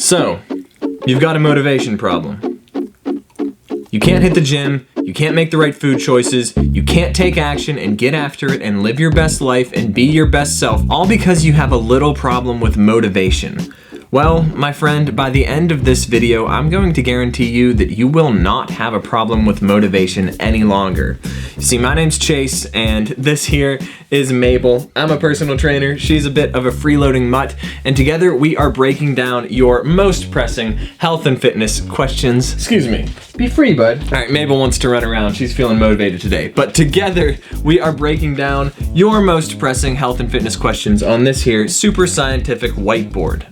So, you've got a motivation problem. You can't hit the gym, you can't make the right food choices, you can't take action and get after it and live your best life and be your best self, all because you have a little problem with motivation. Well, my friend, by the end of this video, I'm going to guarantee you that you will not have a problem with motivation any longer. You see, my name's Chase, and this here is Mabel. I'm a personal trainer, she's a bit of a freeloading mutt, and together we are breaking down your most pressing health and fitness questions. Excuse me, be free, bud. All right, Mabel wants to run around, she's feeling motivated today, but together we are breaking down your most pressing health and fitness questions on this here super scientific whiteboard.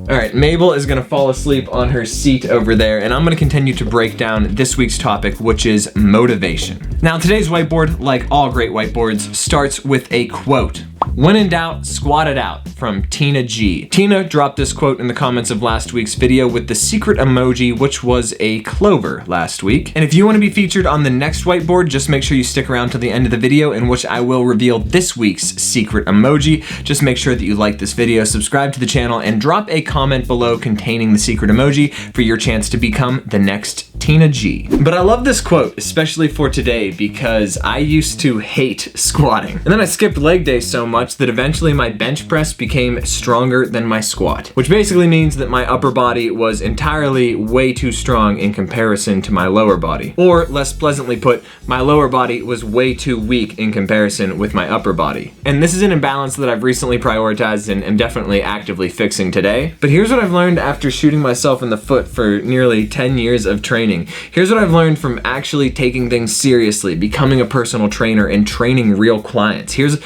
All right, Mabel is gonna fall asleep on her seat over there, and I'm gonna continue to break down this week's topic, which is motivation. Now, today's whiteboard, like all great whiteboards, starts with a quote. "When in doubt, squat it out," from Tina G. Tina dropped this quote in the comments of last week's video with the secret emoji, which was a clover last week. And if you want to be featured on the next whiteboard, just make sure you stick around till the end of the video, in which I will reveal this week's secret emoji. Just make sure that you like this video, subscribe to the channel, and drop a comment below containing the secret emoji for your chance to become the next Tina G. But I love this quote, especially for today, because I used to hate squatting. And then I skipped leg day so much that eventually my bench press became stronger than my squat, which basically means that my upper body was entirely way too strong in comparison to my lower body. Or, less pleasantly put, my lower body was way too weak in comparison with my upper body. And this is an imbalance that I've recently prioritized and am definitely actively fixing today. But here's what I've learned after shooting myself in the foot for nearly 10 years of training. Here's what I've learned from actually taking things seriously, becoming a personal trainer, and training real clients. Here's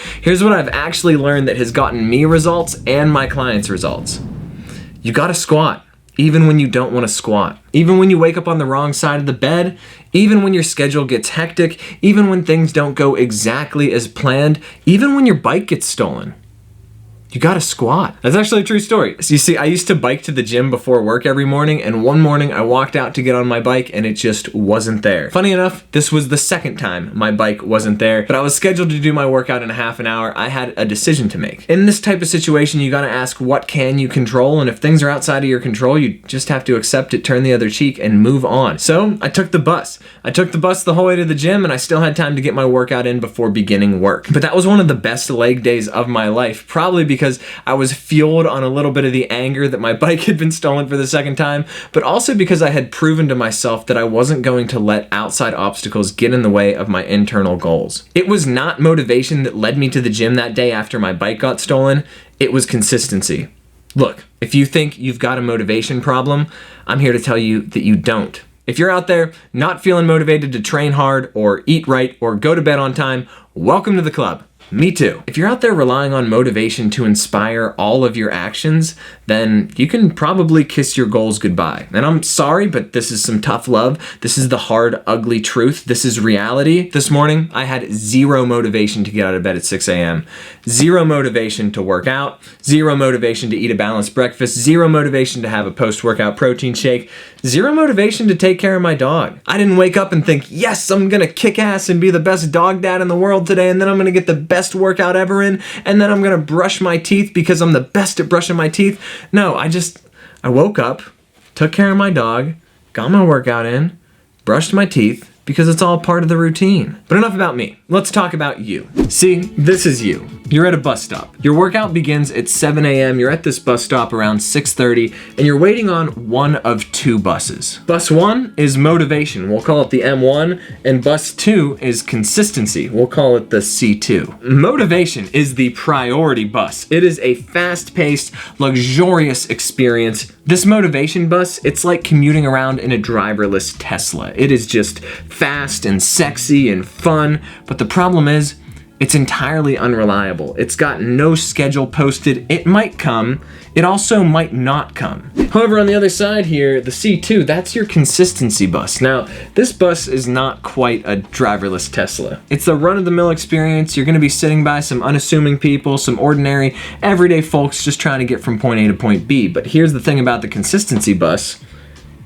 what I've actually learned that has gotten me results and my clients results. You gotta squat, even when you don't wanna squat. Even when you wake up on the wrong side of the bed, even when your schedule gets hectic, even when things don't go exactly as planned, even when your bike gets stolen. You gotta squat. That's actually a true story. So you see, I used to bike to the gym before work every morning, and one morning I walked out to get on my bike and it just wasn't there. Funny enough, this was the second time my bike wasn't there, but I was scheduled to do my workout in a half an hour. I had a decision to make. In this type of situation, you gotta ask, what can you control? And if things are outside of your control, you just have to accept it, turn the other cheek, and move on. So I took the bus. I took the bus the whole way to the gym, and I still had time to get my workout in before beginning work. But that was one of the best leg days of my life, probably because I was fueled on a little bit of the anger that my bike had been stolen for the second time, but also because I had proven to myself that I wasn't going to let outside obstacles get in the way of my internal goals. It was not motivation that led me to the gym that day after my bike got stolen, it was consistency. Look, if you think you've got a motivation problem, I'm here to tell you that you don't. If you're out there not feeling motivated to train hard or eat right or go to bed on time, welcome to the club. Me too. If you're out there relying on motivation to inspire all of your actions, then you can probably kiss your goals goodbye. And I'm sorry, but this is some tough love. This is the hard, ugly truth. This is reality. This morning, I had zero motivation to get out of bed at 6 a.m. Zero motivation to work out. Zero motivation to eat a balanced breakfast. Zero motivation to have a post-workout protein shake. Zero motivation to take care of my dog. I didn't wake up and think, yes, I'm gonna kick ass and be the best dog dad in the world today, and then I'm gonna get the best workout ever in, and then I'm gonna brush my teeth because I'm the best at brushing my teeth. No, I woke up, took care of my dog, got my workout in, brushed my teeth, because it's all part of the routine. But enough about me. Let's talk about you. See, this is you. You're at a bus stop. Your workout begins at 7 a.m. You're at this bus stop around 6:30, and you're waiting on one of two buses. Bus 1 is motivation. We'll call it the M1, and bus 2 is consistency. We'll call it the C2. Motivation is the priority bus. It is a fast-paced, luxurious experience. This motivation bus, it's like commuting around in a driverless Tesla. It is just fast and sexy and fun, but the problem is, it's entirely unreliable. It's got no schedule posted. It might come, it also might not come. However, on the other side here, the C2, that's your consistency bus. Now, this bus is not quite a driverless Tesla. It's the run-of-the-mill experience. You're gonna be sitting by some unassuming people, some ordinary, everyday folks just trying to get from point A to point B. But here's the thing about the consistency bus.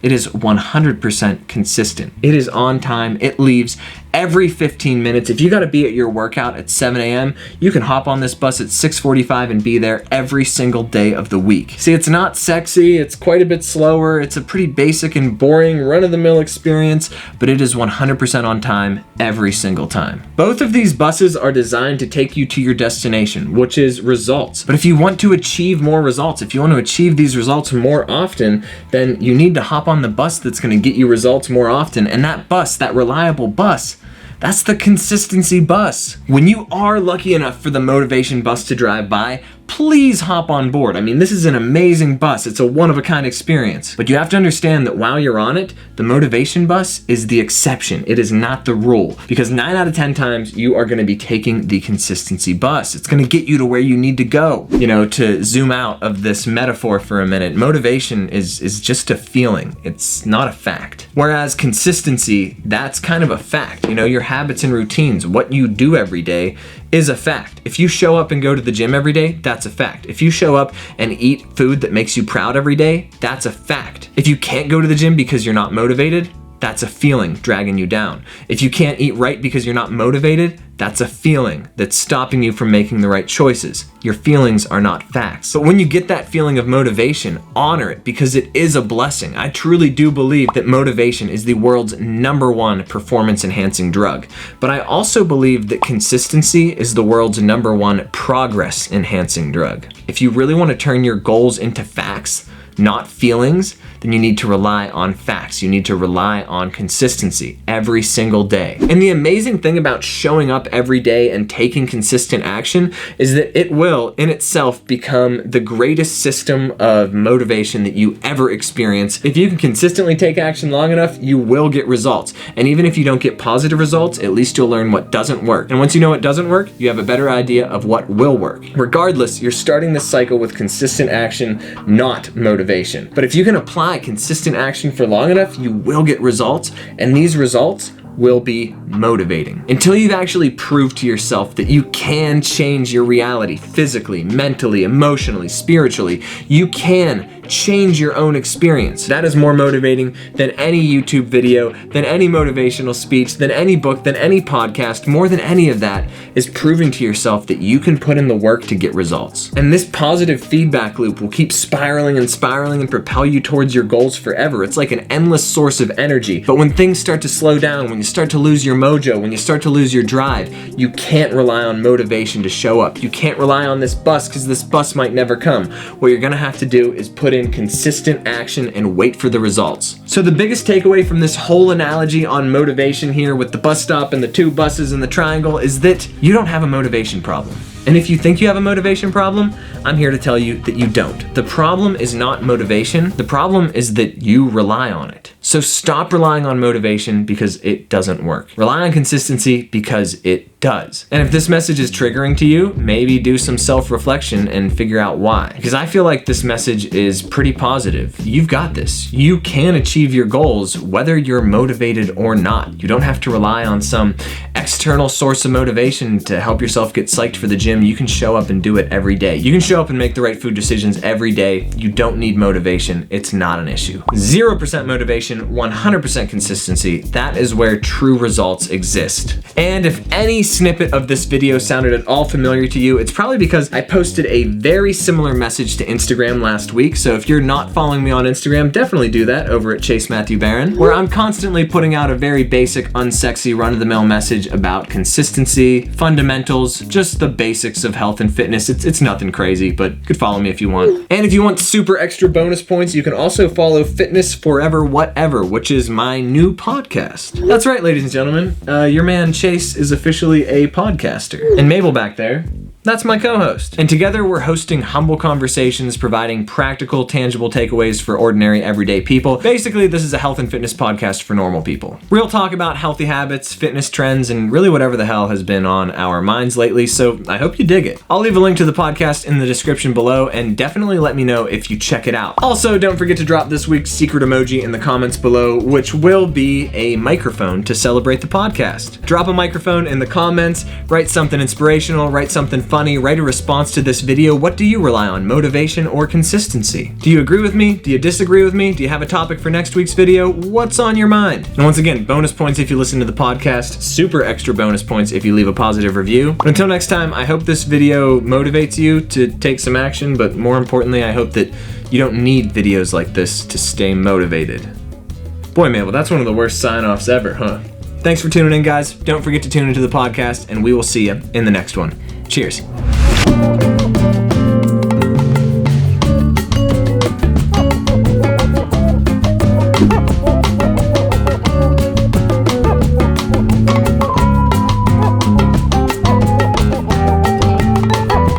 It is 100% consistent. It is on time, it leaves every 15 minutes. If you gotta be at your workout at 7 a.m., you can hop on this bus at 6:45 and be there every single day of the week. See, it's not sexy, it's quite a bit slower, it's a pretty basic and boring run-of-the-mill experience, but it is 100% on time every single time. Both of these buses are designed to take you to your destination, which is results. But if you want to achieve more results, if you want to achieve these results more often, then you need to hop on the bus that's gonna get you results more often. And that bus, that reliable bus, that's the consistency bus. When you are lucky enough for the motivation bus to drive by, please hop on board. I mean, this is an amazing bus. It's a one-of-a-kind experience. But you have to understand that while you're on it, the motivation bus is the exception. It is not the rule. Because 9 out of 10 times, you are gonna be taking the consistency bus. It's gonna get you to where you need to go. You know, to zoom out of this metaphor for a minute, motivation is just a feeling. It's not a fact. Whereas consistency, that's kind of a fact. You know, your habits and routines, what you do every day is a fact. If you show up and go to the gym every day, that's a fact. If you show up and eat food that makes you proud every day, that's a fact. If you can't go to the gym because you're not motivated, that's a feeling dragging you down. If you can't eat right because you're not motivated, that's a feeling that's stopping you from making the right choices. Your feelings are not facts. But when you get that feeling of motivation, honor it because it is a blessing. I truly do believe that motivation is the world's #1 performance enhancing drug. But I also believe that consistency is the world's #1 progress enhancing drug. If you really want to turn your goals into facts, not feelings, then you need to rely on facts. You need to rely on consistency every single day. And the amazing thing about showing up every day and taking consistent action is that it will, in itself, become the greatest system of motivation that you ever experience. If you can consistently take action long enough, you will get results. And even if you don't get positive results, at least you'll learn what doesn't work. And once you know what doesn't work, you have a better idea of what will work. Regardless, you're starting this cycle with consistent action, not motivation. But if you can apply consistent action for long enough, you will get results, and these results will be motivating. Until you've actually proved to yourself that you can change your reality physically, mentally, emotionally, spiritually, you can change your own experience. That is more motivating than any YouTube video, than any motivational speech, than any book, than any podcast. More than any of that is proving to yourself that you can put in the work to get results. And this positive feedback loop will keep spiraling and spiraling and propel you towards your goals forever. It's like an endless source of energy. But when things start to slow down, when you start to lose your mojo, when you start to lose your drive, you can't rely on motivation to show up. You can't rely on this bus because this bus might never come. What you're gonna have to do is put in consistent action and wait for the results. So the biggest takeaway from this whole analogy on motivation here with the bus stop and the 2 buses and the triangle is that you don't have a motivation problem. And if you think you have a motivation problem, I'm here to tell you that you don't. The problem is not motivation. The problem is that you rely on it. So stop relying on motivation because it doesn't work. Rely on consistency because it does. And if this message is triggering to you, maybe do some self-reflection and figure out why. Because I feel like this message is pretty positive. You've got this. You can achieve your goals whether you're motivated or not. You don't have to rely on some external source of motivation to help yourself get psyched for the gym. You can show up and do it every day. You can show up and make the right food decisions every day. You don't need motivation. It's not an issue. 0% motivation, 100% consistency. That is where true results exist. And if any snippet of this video sounded at all familiar to you, it's probably because I posted a very similar message to Instagram last week. So if you're not following me on Instagram, definitely do that over at Chase Matthew Barron, where I'm constantly putting out a very basic, unsexy, run-of-the-mill message about consistency, fundamentals, just the basics of health and fitness. It's nothing crazy, but you could follow me if you want. And if you want super extra bonus points, you can also follow Fitness Forever Whatever, which is my new podcast. That's right, ladies and gentlemen. Your man Chase is officially a podcaster. And Mabel back there, that's my co-host. And together we're hosting humble conversations, providing practical, tangible takeaways for ordinary, everyday people. Basically, this is a health and fitness podcast for normal people. Real talk about healthy habits, fitness trends, and really whatever the hell has been on our minds lately, so I hope you dig it. I'll leave a link to the podcast in the description below, and definitely let me know if you check it out. Also, don't forget to drop this week's secret emoji in the comments below, which will be a microphone to celebrate the podcast. Drop a microphone in the comments, write something inspirational, write something funny, write a response to this video. What do you rely on, motivation or consistency? Do you agree with me? Do you disagree with me? Do you have a topic for next week's video? What's on your mind? And once again, bonus points if you listen to the podcast, super extra bonus points if you leave a positive review. But until next time, I hope this video motivates you to take some action, but more importantly, I hope that you don't need videos like this to stay motivated. Boy, man, well, that's one of the worst sign-offs ever, huh? Thanks for tuning in, guys. Don't forget to tune into the podcast, and we will see you in the next one. Cheers.